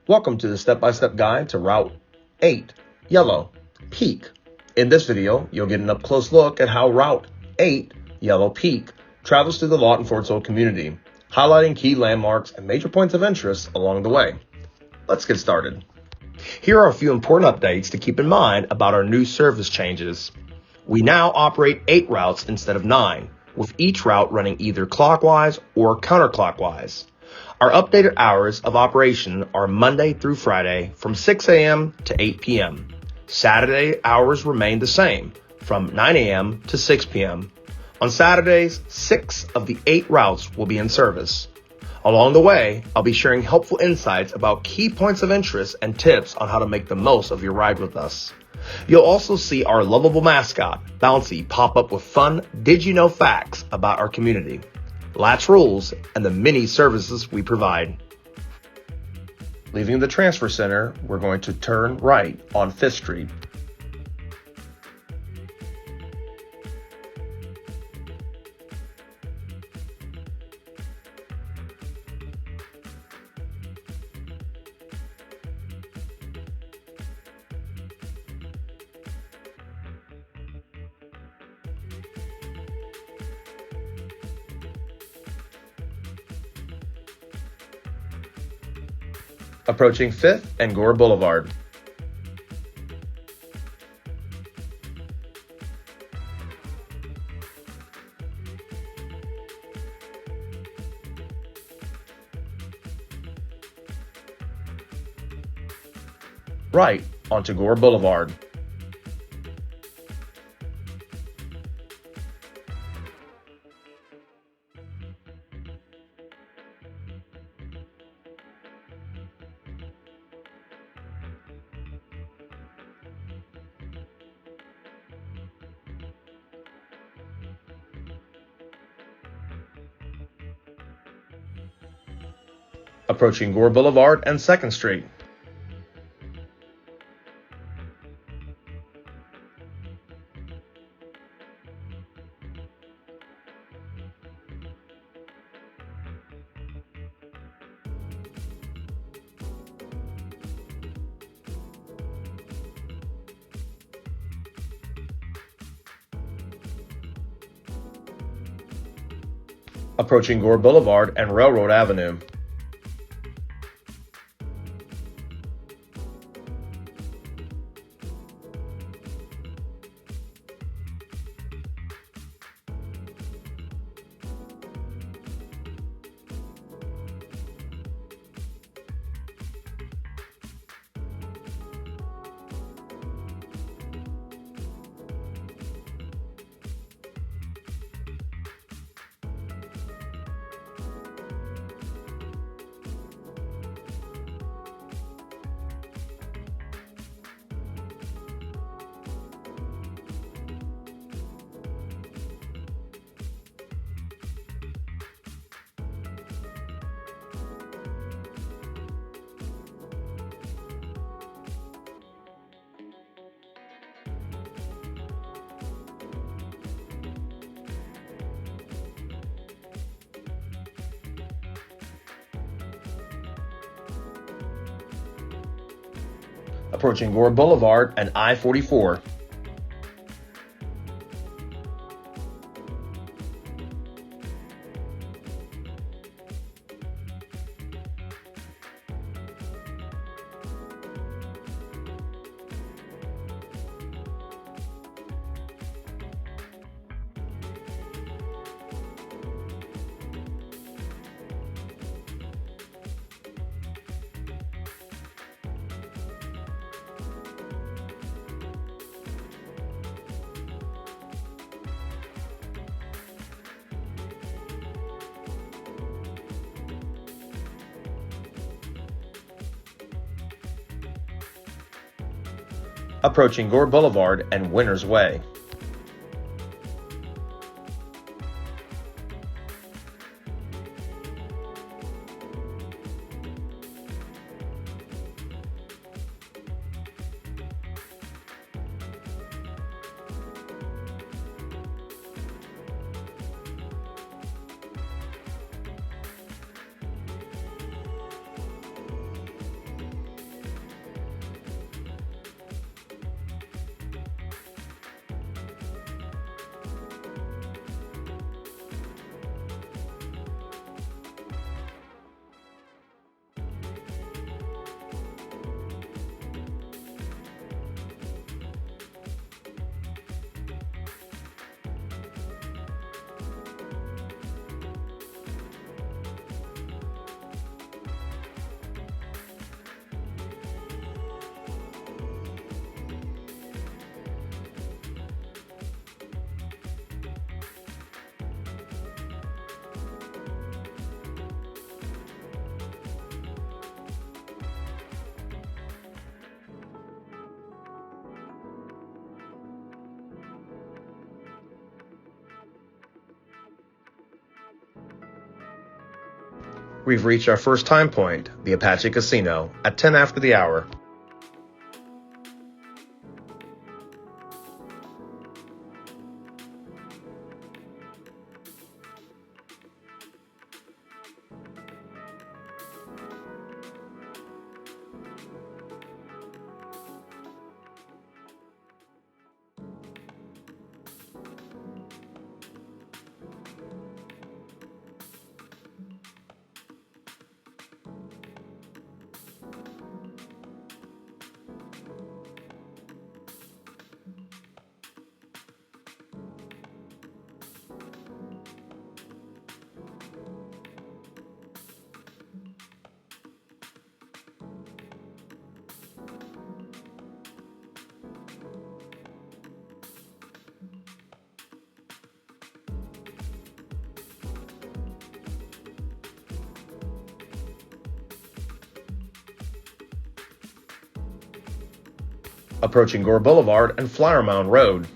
Welcome to the step-by-step guide to Route 8, Yellow, Peak. In this video, you'll get an up-close look at how Route 8, Yellow Peak, travels through the Lawton-Fort Sill community, highlighting key landmarks and major points of interest along the way. Let's get started. Here are a few important updates to keep in mind about our new service changes. We now operate 8 routes instead of 9, with each route running either clockwise or counterclockwise. Our updated hours of operation are Monday through Friday from 6 a.m. to 8 p.m. Saturday hours remain the same, from 9 a.m. to 6 p.m. On Saturdays, 6 of the 8 routes will be in service. Along the way, I'll be sharing helpful insights about key points of interest and tips on how to make the most of your ride with us. You'll also see our lovable mascot, Bouncy, pop up with fun Did You Know facts about our community, latch rules, and the many services we provide. Leaving the transfer center, we're going to turn right on 5th Street. Approaching 5th and Gore Boulevard. Right onto Gore Boulevard. Approaching Gore Boulevard and 2nd Street. Approaching Gore Boulevard and Railroad Avenue. Approaching Gore Boulevard and I-44. Approaching Gore Boulevard and Winter's Way. We've reached our first time point, the Apache Casino, at 10 after the hour. Approaching Gore Boulevard and Flower Mound Road.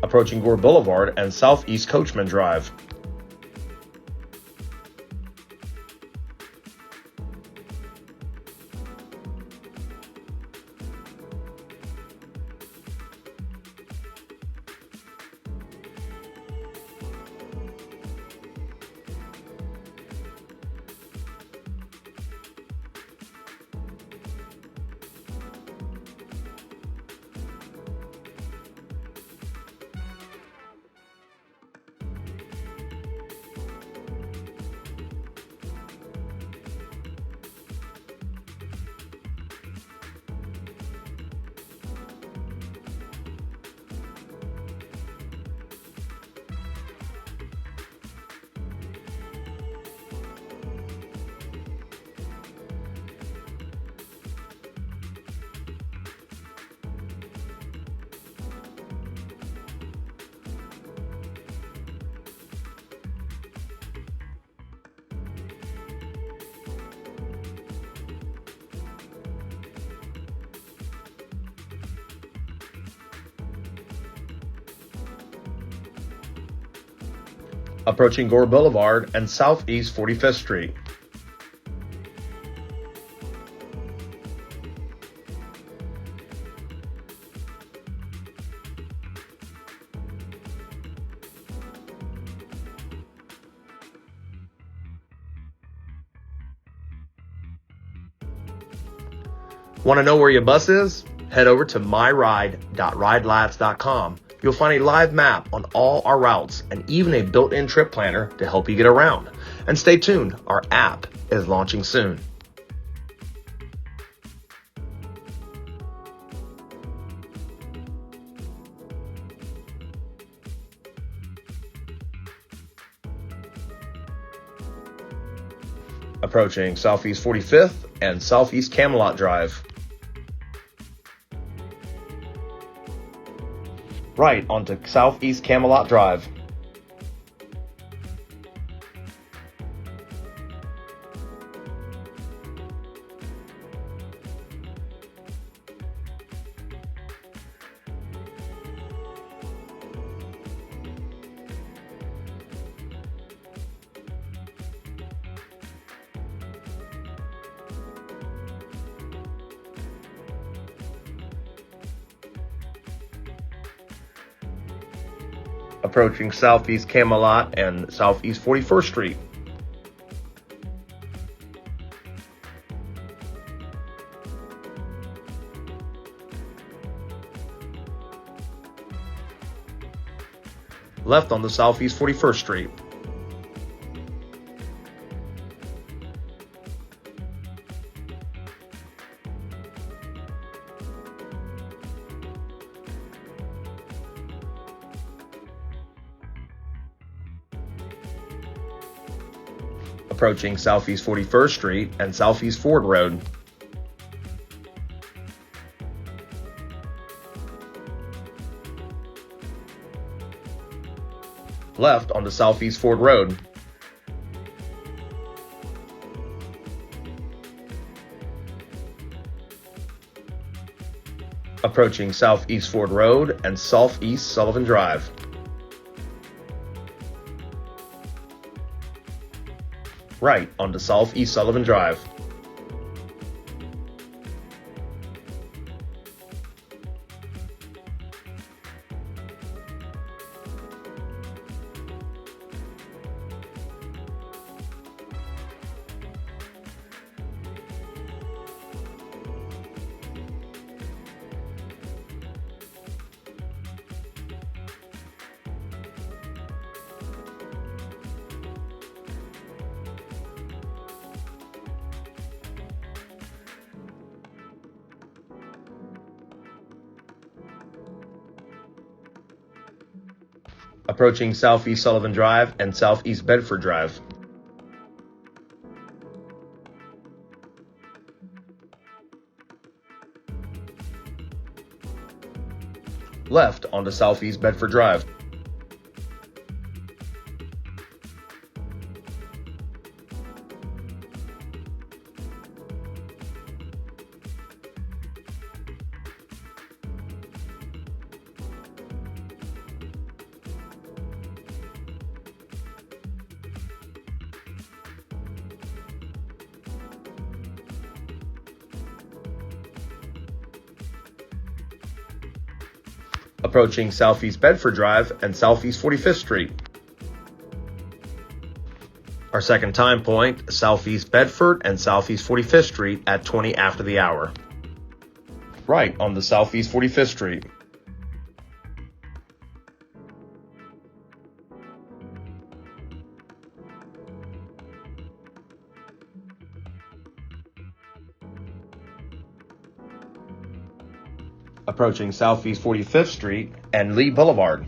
Approaching Gore Boulevard and Southeast Coachman Drive. Approaching Gore Boulevard and Southeast 45th Street. Want to know where your bus is? Head over to myride.ridelats.com. You'll find a live map on all our routes and even a built-in trip planner to help you get around. And stay tuned, our app is launching soon. Approaching Southeast 45th and Southeast Camelot Drive. Right onto Southeast Camelot Drive. Approaching Southeast Camelot and Southeast 41st Street. Left on the Southeast 41st Street. Approaching Southeast 41st Street and Southeast Ford Road. Left onto Southeast Ford Road. Approaching Southeast Ford Road and Southeast Sullivan Drive. Right onto Southeast Sullivan Drive. Approaching Southeast Sullivan Drive and Southeast Bedford Drive. Left onto Southeast Bedford Drive. Approaching Southeast Bedford Drive and Southeast 45th Street. Our second time point, Southeast Bedford and Southeast 45th Street at 20 after the hour. Right on the Southeast 45th Street. Approaching Southeast 45th Street and Lee Boulevard.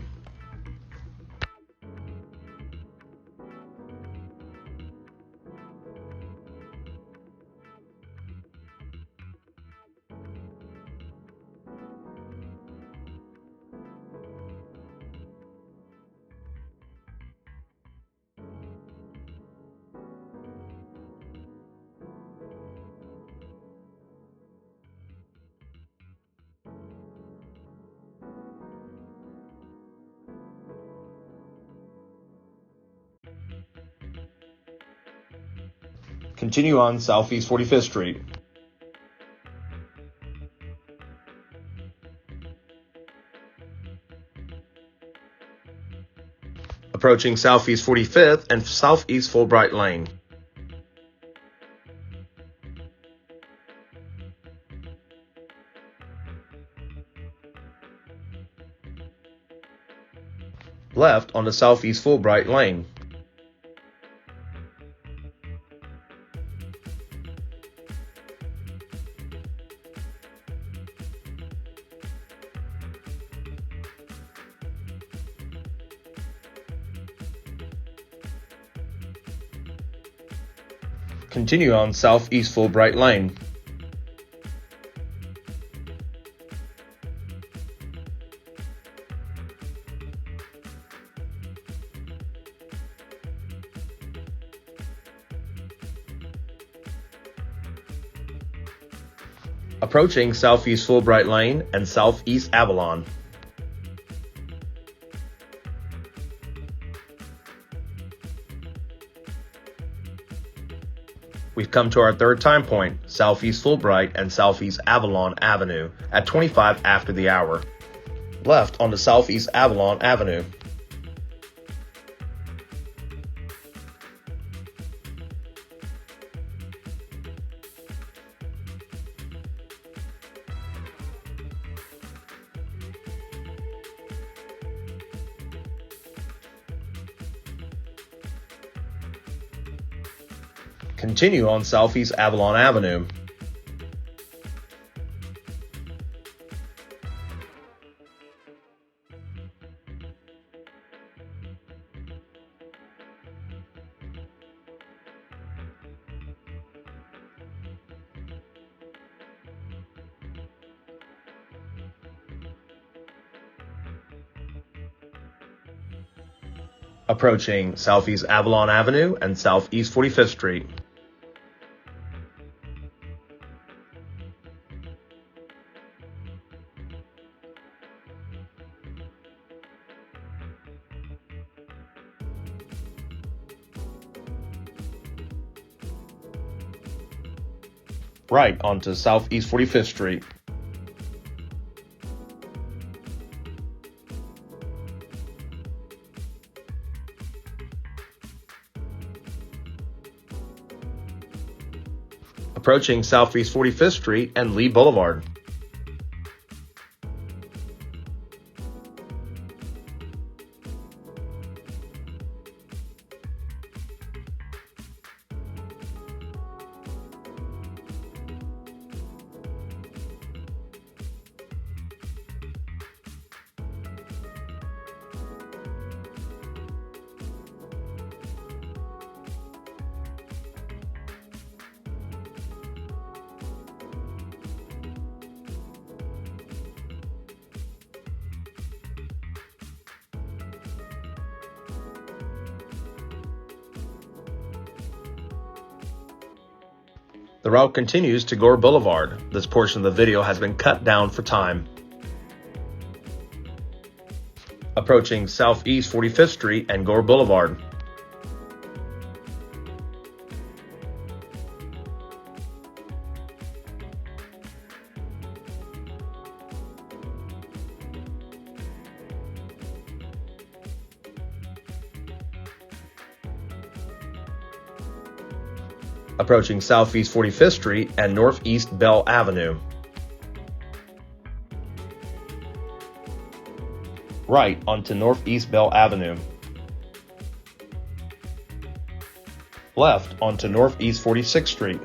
Continue on Southeast 45th Street. Approaching Southeast 45th and Southeast Fulbright Lane. Left onto Southeast Fulbright Lane. Continue on Southeast Fulbright Lane. Approaching Southeast Fulbright Lane and Southeast Avalon. We've come to our third time point, Southeast Fulbright and Southeast Avalon Avenue at 25 after the hour. Left onto Southeast Avalon Avenue. Continue on Southeast Avalon Avenue. Approaching Southeast Avalon Avenue and Southeast 45th Street. Right onto Southeast 45th Street. Approaching Southeast 45th Street and Lee Boulevard. The route continues to Gore Boulevard. This portion of the video has been cut down for time. Approaching Southeast 45th Street and Gore Boulevard. Approaching Southeast 45th Street and Northeast Bell Avenue. Right onto Northeast Bell Avenue. Left onto Northeast 46th Street.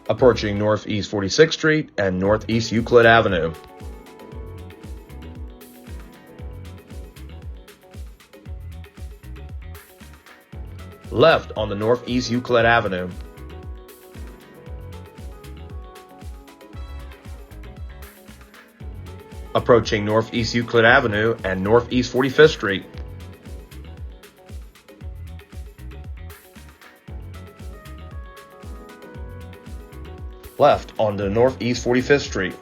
Approaching Northeast 46th Street and Northeast Euclid Avenue. Left on the Northeast Euclid Avenue. Approaching Northeast Euclid Avenue and Northeast 45th Street. Left onto Northeast 45th Street.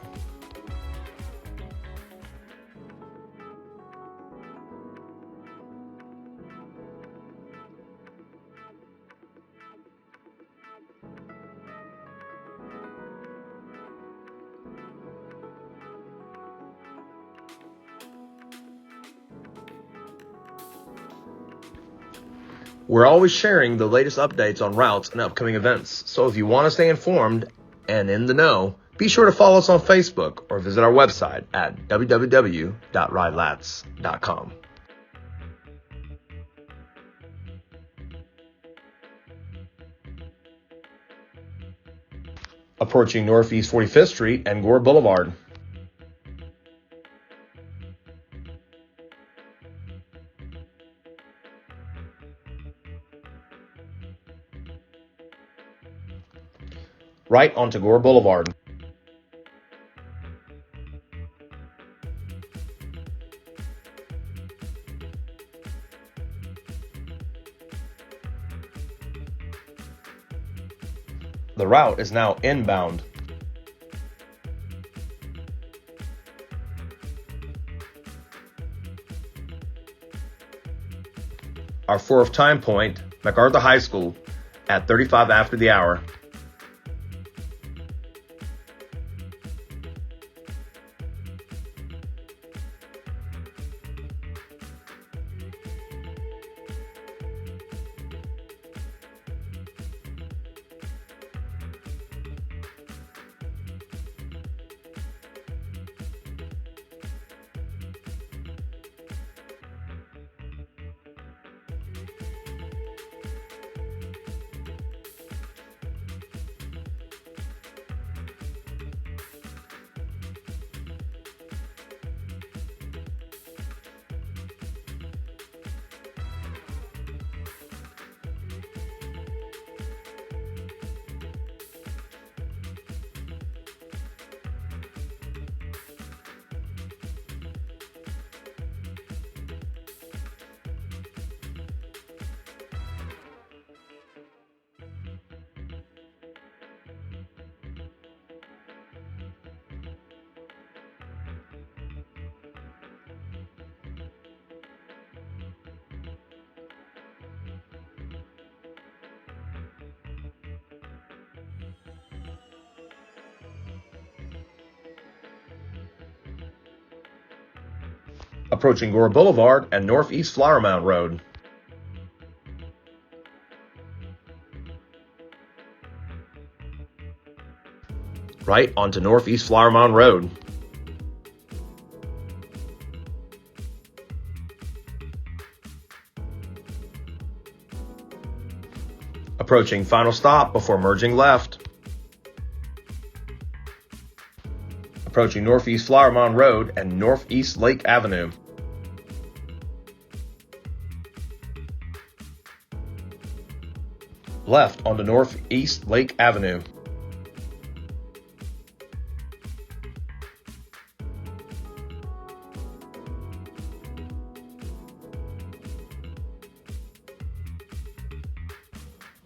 We're always sharing the latest updates on routes and upcoming events, so if you want to stay informed and in the know, be sure to follow us on Facebook or visit our website at www.ridelats.com. Approaching Northeast 45th Street and Gore Boulevard. Right onto Gore Boulevard. The route is now inbound. Our fourth time point, MacArthur High School, at 35 after the hour. Approaching Gore Boulevard and Northeast Flower Mound Road. Right onto Northeast Flower Mound Road. Approaching final stop before merging left. Approaching Northeast Flower Mound Road and Northeast Lake Avenue. Left onto Northeast Lake Avenue.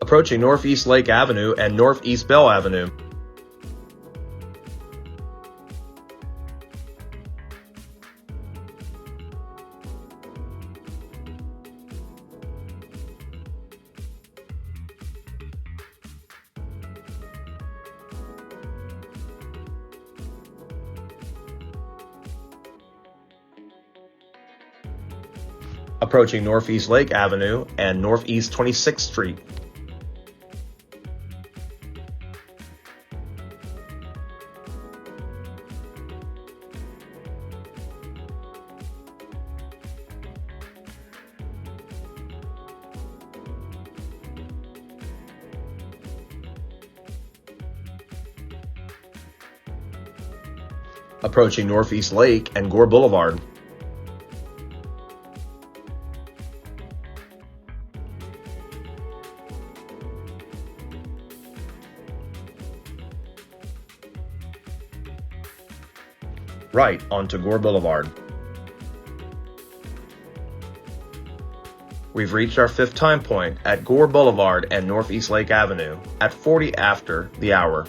Approaching Northeast Lake Avenue and Northeast Bell Avenue. Approaching Northeast Lake Avenue and Northeast 26th Street. Approaching Northeast Lake and Gore Boulevard. Right onto Gore Boulevard. We've reached our fifth time point at Gore Boulevard and Northeast Lake Avenue at 40 after the hour.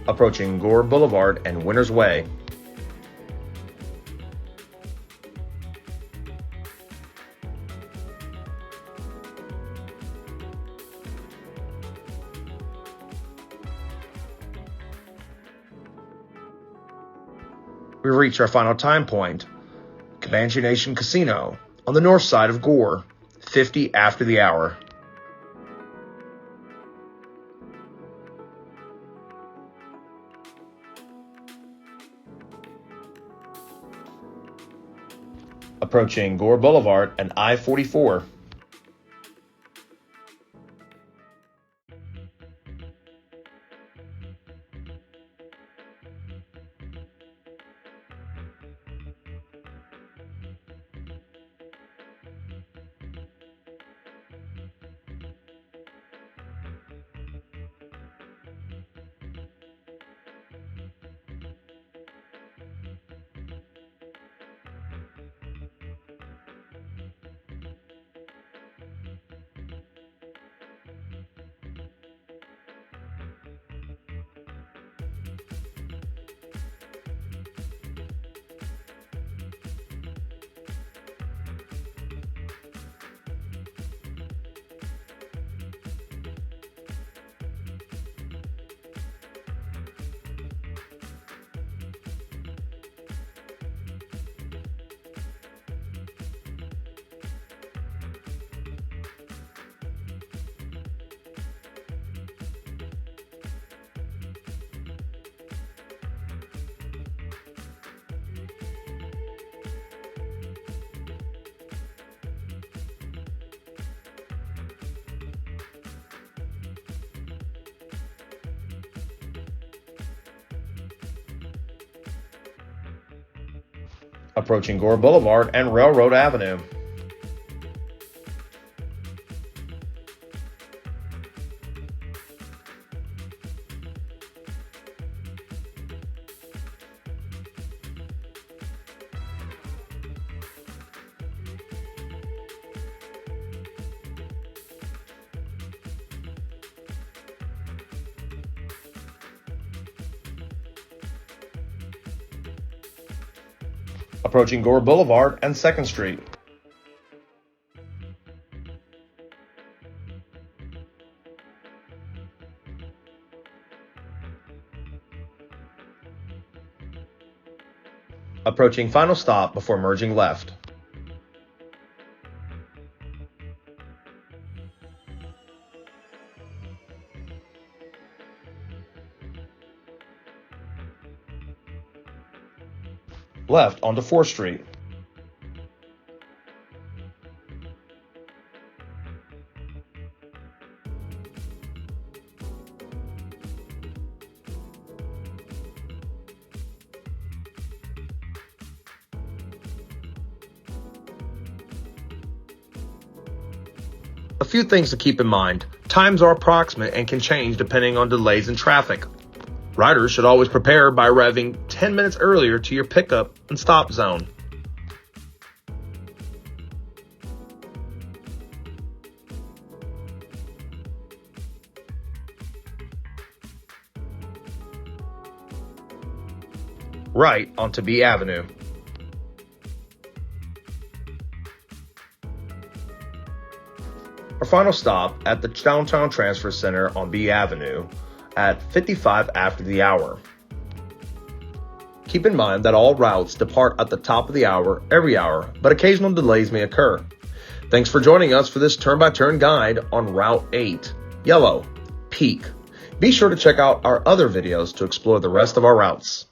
Approaching Gore Boulevard and Winter's Way. We reach our final time point, Comanche Nation Casino, on the north side of Gore, 50 after the hour. Approaching Gore Boulevard and I-44. Approaching Gore Boulevard and Railroad Avenue. Approaching Gore Boulevard and 2nd Street. Approaching final stop before merging left. Left onto 4th Street. A few things to keep in mind. Times are approximate and can change depending on delays in traffic. Riders should always prepare by arriving 10 minutes earlier to your pickup and stop zone. Right onto B Avenue. Our final stop at the Downtown Transfer Center on B Avenue at 55 after the hour. Keep in mind that all routes depart at the top of the hour every hour, but occasional delays may occur. Thanks for joining us for this turn-by-turn guide on Route 8, Yellow, Peak. Be sure to check out our other videos to explore the rest of our routes.